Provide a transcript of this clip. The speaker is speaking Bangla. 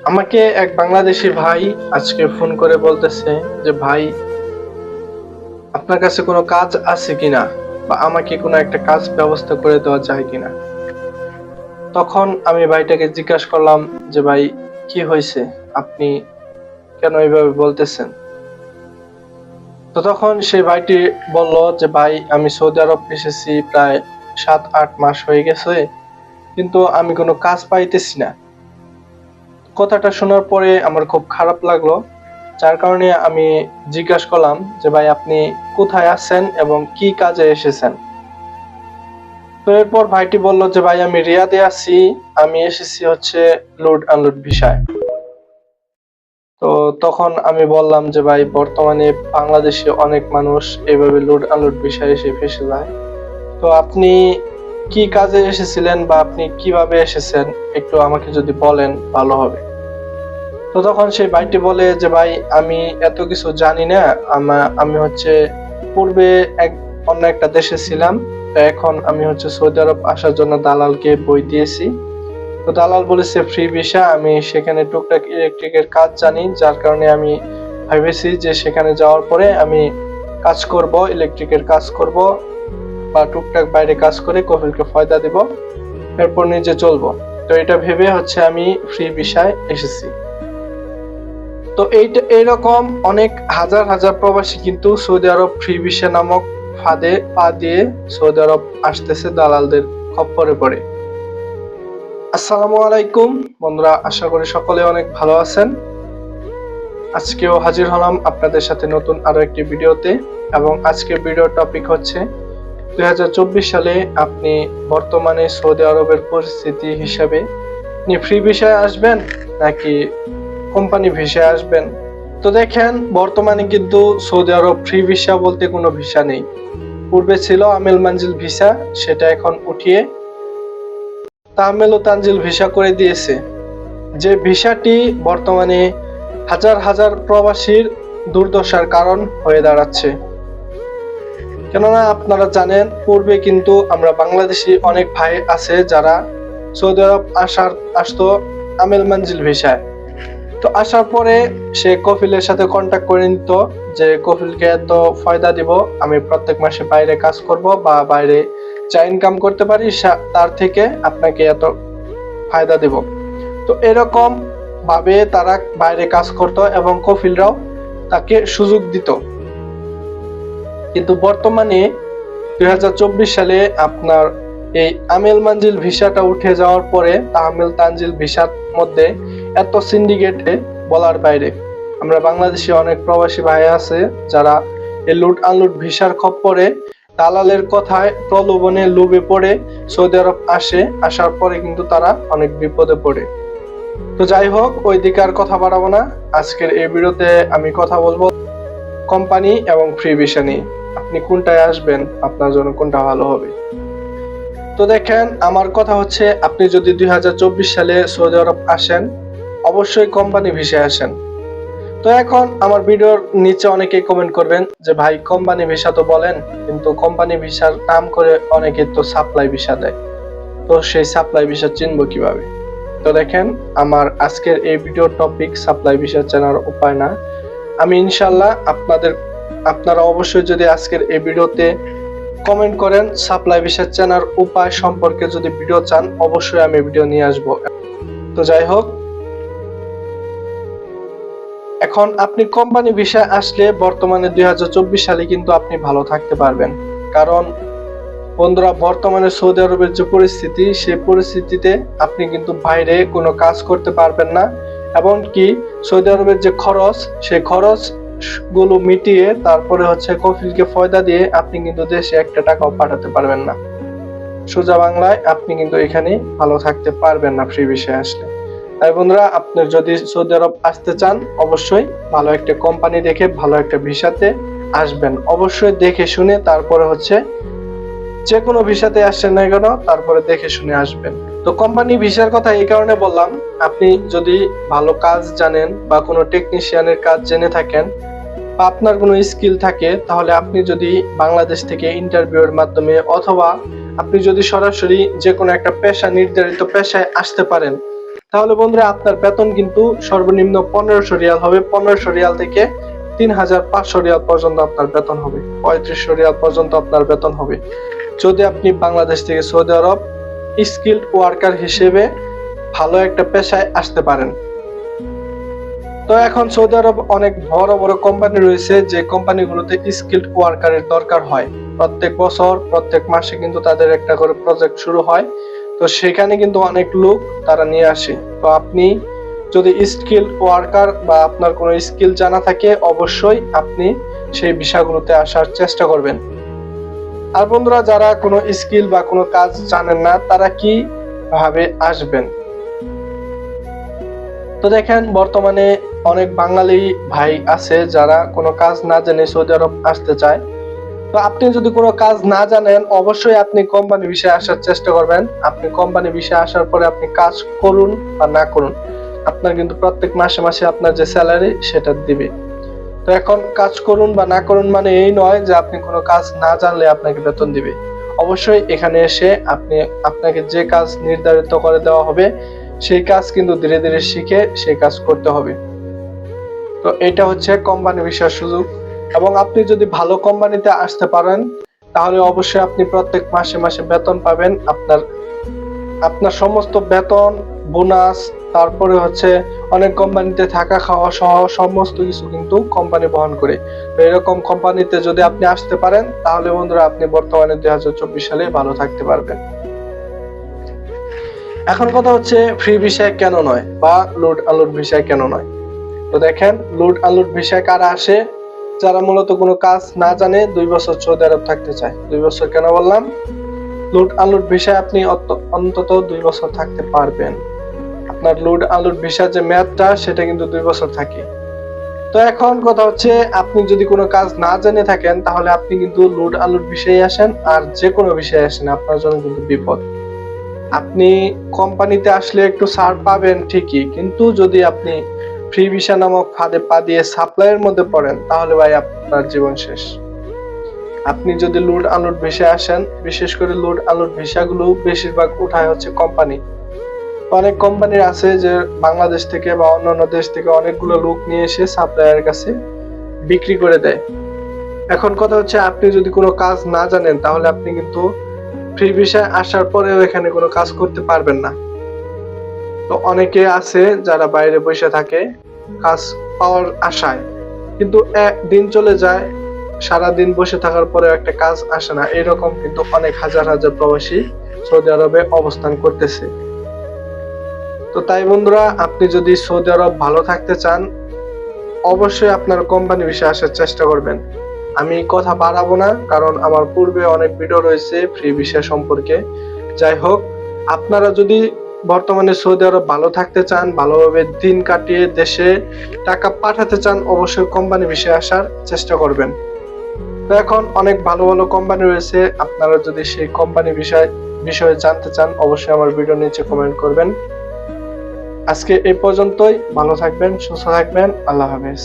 আমাকে এক বাংলাদেশি ভাই আজকে ফোন করে বলতেছে যে ভাই, আপনার কাছে কোনো কাজ আছে কিনা, বা আমাকে কোনো একটা কাজ ব্যবস্থা করে দেওয়া যায় কিনা। তখন আমি ভাইটাকে জিজ্ঞাসা করলাম যে ভাই, কি হয়েছে, আপনি কেন এইভাবে বলতেছেন। তো তখন সেই ভাইটি বলল যে ভাই, আমি সৌদি আরব এসেছি প্রায় 7-8 মাস হয়ে গেছে, কিন্তু আমি কোনো কাজ পাইতেছি না। কথাটা শোনার পরে আমার খুব খারাপ লাগলো, যার কারণে আমি জিজ্ঞাসা করলাম যে ভাই, আপনি কোথায় আছেন এবং কি কাজে এসেছেন। তো এরপর ভাইটি বলল যে ভাই, আমি রিয়াদে আছি, আমি এসেছি হচ্ছে লোড আনলোড ভিসায়। তো তখন আমি বললাম যে ভাই, বর্তমানে বাংলাদেশে অনেক মানুষ এভাবে লোড আনলোড ভিসায় এসে ফেসে যায়। তো আপনি কি কাজে এসেছিলেন বা আপনি কিভাবে এসেছেন, একটু আমাকে যদি বলেন ভালো হবে। তো তখন সেই ভাইটি বলে যে ভাই, আমি এত কিছু জানি না, আমি হচ্ছে পূর্বে অন্য একটা দেশে ছিলাম, তো এখন আমি হচ্ছে সৌদি আরব আসার জন্য দালালকে বই দিয়েছি। তো দালাল বলেছে ফ্রি ভিসা, আমি সেখানে টুকটাক ইলেকট্রিকের কাজ জানি, যার কারণে আমি ভেবেছি যে সেখানে যাওয়ার পরে আমি কাজ করব, ইলেকট্রিকের কাজ করব বা টুকটাক বাইরে কাজ করে কফিলকে ফয়দা দিব, এরপর নিজে চলবো। তো এটা ভেবে হচ্ছে আমি ফ্রি ভিসায় এসেছি। তো এইরকম অনেক হাজার হাজার প্রবাসী কিন্তু সৌদি আরব ফ্রি ভিসা নামক ফাঁদে পা দিয়ে সৌদি আরব আসতেছে দালালদের খপ্পরে পড়ে। আসসালামু আলাইকুম বন্ধুরা, আশা করি সকলে অনেক ভালো আছেন। আজকেও হাজির হলাম আপনাদের সাথে নতুন আরো একটি ভিডিওতে, এবং আজকের ভিডিওর টপিক হচ্ছে 2024 সালে আপনি বর্তমানে সৌদি আরবের পরিস্থিতি হিসাবে আপনি ফ্রি ভিসায় আসবেন নাকি কোম্পানি ভিসায় আসবেন। তো দেখেন, বর্তমানে কিন্তু সৌদি আরব ফ্রি ভিসা বলতে কোনো ভিসা নেই। পূর্বে ছিল আমেল মানজিল ভিসা, সেটা এখন উঠিয়ে তাহমেল ও তানজিল ভিসা করে দিয়েছে। যে ভিসাটি বর্তমানে হাজার হাজার প্রবাসীর দুর্দশার কারণ হয়ে দাঁড়াচ্ছে। কেননা আপনারা জানেন, পূর্বে কিন্তু আমরা বাংলাদেশি অনেক ভাই আছে যারা সৌদি আরব আসতো আমেল মানজিল ভিসায়। তো আসার পরে সে কফিলের সাথে কন্ট্যাক্ট করে নিত যে কফিলকে এত ফয়দা দিব, আমি প্রত্যেক মাসে বাইরে কাজ করব বা বাইরে যা ইনকাম করতে পারি তার থেকে আপনাকে এত ফায়দা দিব। তো এরকম ভাবে তারা বাইরে কাজ করত এবং কফিলরাও তাকে সুযোগ দিত। কিন্তু বর্তমানে 2024 সালে আপনার এই আমেল মানজিল ভিসাটা উঠে যাওয়ার পরে তাহমেল তানজিল ভিসার মধ্যে এত সিন্ডিকেটে বলার বাইরে। আমরা বাংলাদেশে অনেক প্রবাসী ভাই আছে যারা এই লুট আনলুট ভিসার খপ্পরে দালালের কথায় প্রলোভনে লোভে পড়ে সৌদি আরব আসার পরে কিন্তু তারা অনেক বিপদে পড়ে। তো যাই হোক, ওই দিকে আর কথা বাড়াবো না। আজকের এই ভিডিওতে আমি কথা বলবো কোম্পানি এবং ফ্রি ভিসা নিয়ে। আপনি কোনটায় আসবেন, আপনার জন্য কোনটা ভালো হবে। তো দেখেন, আমার কথা হচ্ছে, আপনি যদি 2024 সালে সৌদি আরব আসেন, অবশ্যই কোম্পানি ভিসায় আসেন। তো এখন আমার ভিডিওর নিচে অনেকেই কমেন্ট করবেন যে ভাই, কোম্পানি ভিসা তো বলেন, কিন্তু কোম্পানি ভিসার নাম করে অনেকে তো সাপ্লাই ভিসা দেয়, তো সেই সাপ্লাই ভিসা চিনবো কিভাবে। তো দেখেন, আমার আজকের এই ভিডিওর টপিক সাপ্লাই ভিসা চেনার উপায় না। আমি ইনশাল্লাহ আপনারা অবশ্যই যদি আজকের এই ভিডিওতে কমেন্ট করেন সাপ্লাই ভিসা চেনার উপায় সম্পর্কে যদি ভিডিও চান, অবশ্যই আমি ভিডিও নিয়ে আসব। তো যাই হোক, এখন আপনি কোম্পানি ভিসা আসলে বর্তমানে 2024 সালে কিন্তু আপনি ভালো থাকতে পারবেন। কারণ বন্ধুরা, বর্তমানে সৌদি আরবের যে পরিস্থিতি, সেই পরিস্থিতিতে আপনি কিন্তু বাইরে কোনো কাজ করতে পারবেন না, এবং কি সৌদি আরবের যে খরচ, সেই খরচ গুলো মিটিয়ে তারপরে হচ্ছে কফিলকে ফয়দা দিয়ে আপনি কিন্তু দেশে একটা টাকাও পাঠাতে পারবেন না। সোজা বাংলায় আপনি কিন্তু এখানে ভালো থাকতে পারবেন না ফ্রি ভিসায় আসলে। তাই বন্ধুরা, আপনি যদি সৌদি আরব আসতে চান, অবশ্যই ভালো একটা কোম্পানি দেখে ভালো একটা ভিসাতে আসবেন। অবশ্যই দেখে শুনে তারপরে হচ্ছে যে কোনো ভিসাতে আসছেন না কেন, তারপরে দেখে শুনে আসবেন। তো কোম্পানি ভিসার কথা এই কারণে বললাম, আপনি যদি ভালো কাজ জানেন বা কোনো টেকনিশিয়ানের কাজ জেনে থাকেন বা আপনার কোনো স্কিল থাকে, তাহলে আপনি যদি বাংলাদেশ থেকে ইন্টারভিউর মাধ্যমে অথবা আপনি যদি সরাসরি যে কোনো একটা পেশা, নির্ধারিত পেশায় আসতে পারেন, তাহলে বন্ধুরা আপনার বেতন কিন্তু সর্বনিম্ন 1500 রিয়াল হবে। 1500 রিয়াল থেকে 3500 রিয়াল পর্যন্ত আপনার বেতন হবে, 3500 রিয়াল পর্যন্ত আপনার বেতন হবে যদি আপনি বাংলাদেশ থেকে সৌদি আরব স্কিলড ওয়ার্কার হিসেবে ভালো একটা পেশায় আসতে পারেন। তো এখন সৌদি আরব অনেক বড় বড় কোম্পানি রয়েছে, যে কোম্পানিগুলোতে স্কিলড ওয়ার্কারের দরকার হয়। প্রত্যেক বছর প্রত্যেক মাসে কিন্তু তাদের একটা করে প্রজেক্ট শুরু হয়, তো সেখানে কিন্তু অনেক লোক তারা নিয়ে আসে। তো আপনি যদি স্কিলড ওয়ার্কার বা আপনার কোনো স্কিল জানা থাকে, অবশ্যই আপনি সেই বিষয়গুলোতে আসার চেষ্টা করবেন। আর বন্ধুরা, যারা কোনো স্কিল বা কোনো কাজ জানেন না, তারা কি ভাবে আসবেন? তো দেখেন, বর্তমানে অনেক বাঙালি ভাই আছে যারা কোনো কাজ না জেনে সৌদি আরব আসতে চায়। তো আপনি যদি কোনো কাজ না জানেন, অবশ্যই আপনি কোম্পানি বিষয়ে আসার চেষ্টা করবেন। আপনি কোম্পানি বিষয়ে আসার পরে আপনি কাজ করুন বা না করুন, আপনার কিন্তু প্রত্যেক মাসে মাসে আপনার যে স্যালারি সেটা দিবে। তো এখন কাজ করুন বা না করুন মানে এই নয় যে আপনি কোনো কাজ না জানলে আপনাকে বেতন দিবে। অবশ্যই এখানে এসে আপনাকে যে কাজ নির্ধারিত করে দেওয়া হবে, সেই কাজ কিন্তু ধীরে ধীরে শিখে সেই কাজ করতে হবে। তো এটা হচ্ছে কোম্পানি ভিসার সুযোগ। এবং আপনি যদি ভালো কোম্পানিতে আসতে পারেন, তাহলে অবশ্যই আপনি প্রত্যেক মাসে মাসে বেতন পাবেন। আপনার সমস্ত বেতন, বোনাস, তারপরে হচ্ছে অনেক কোম্পানিতে থাকা খাওয়া সহ সমস্ত কিছু কিন্তু কোম্পানি বহন করে। তো এরকম কোম্পানিতে যদি আপনি আসতে পারেন, তাহলে বন্ধুরা আপনি বর্তমানে 2024 সালে ভালো থাকতে পারবেন। এখন কথা হচ্ছে ফ্রি ভিসায় কেন নয় বা লোড আনলোড ভিসায় কেন নয়। তো দেখেন, লোড আনলোড ভিসায় কারা আসে? যারা মূলত কোনো কাজ না জানে 2 বছর সৌদি আরব থাকতে চায়। 2 বছর কেন বললাম? লোড আনলোড ভিসায় আপনি অন্তত 2 বছর থাকতে পারবেন। আপনার লোড আনলোড ভিসার যে মেয়াদটা সেটা কিন্তু 2 বছর থাকে। তো এখন কথা হচ্ছে, আপনি যদি কোনো কাজ না জেনে থাকেন, তাহলে আপনি কিন্তু লোড আনলোড ভিসায় আসেন আর যে কোনো ভিসায় আসেন, আপনার জন্য কিন্তু বিপদ। আপনি কোম্পানিতে আসলে একটু ছাড় পাবেন ঠিকই, কিন্তু যদি আপনি ফ্রি ভিসা নামক ফাঁদে পা দিয়ে সাপ্লাইয়ের মধ্যে পড়েন, তাহলে ভাই আপনার জীবন শেষ। আপনি যদি লোড আনলোড ভিসায় আসেন, বিশেষ করে লোড আনলোড ভিসাগুলো বেশিরভাগ উঠায় হচ্ছে কোম্পানি। অনেক কোম্পানি আছে যে বাংলাদেশ থেকে বা অন্যান্য দেশ থেকে অনেকগুলো লোক নিয়ে এসে সাপ্লায়ারের কাছে বিক্রি করে দেয়। এখন কথা হচ্ছে, আপনি যদি কোনো কাজ না জানেন, তাহলে আপনি কিন্তু ফ্রি ভিসায় আসার পরেও এখানে কোনো কাজ করতে পারবেন না। তো অনেকে আছে যারা বাইরে বসে থাকে কাজ পাওয়ার আশায়, কিন্তু দিন চলে যায়, সারা দিন বসে থাকার পরেও একটা কাজ আসে না। এরকম কিন্তু অনেক হাজার হাজার প্রবাসী সৌদি আরবে অবস্থান করতেছে। তো তাই বন্ধুরা, আপনি যদি সৌদি আরব ভালো থাকতে চান, অবশ্যই আপনার কোম্পানি বিষয়ে আসার চেষ্টা করবেন। আমি কথা বাড়াবো না, কারণ আমার পূর্বে অনেক ভিডিও রয়েছে ফ্রি ভিসা সম্পর্কে। যাই হোক, আপনারা যদি বর্তমানে সৌদি আরব ভালো থাকতে চান, ভালোভাবে দিন কাটিয়ে দেশে টাকা পাঠাতে চান, অবশ্যই কোম্পানি বিষয়ে আসার চেষ্টা করবেন। তো এখন অনেক ভালো ভালো কোম্পানি রয়েছে, আপনারা যদি সেই কোম্পানি বিষয়ে জানতে চান, অবশ্যই আমার ভিডিও নিচে কমেন্ট করবেন। আজকে এই পর্যন্তই। ভালো থাকবেন, সুস্থ থাকবেন। আল্লাহ হাফেজ।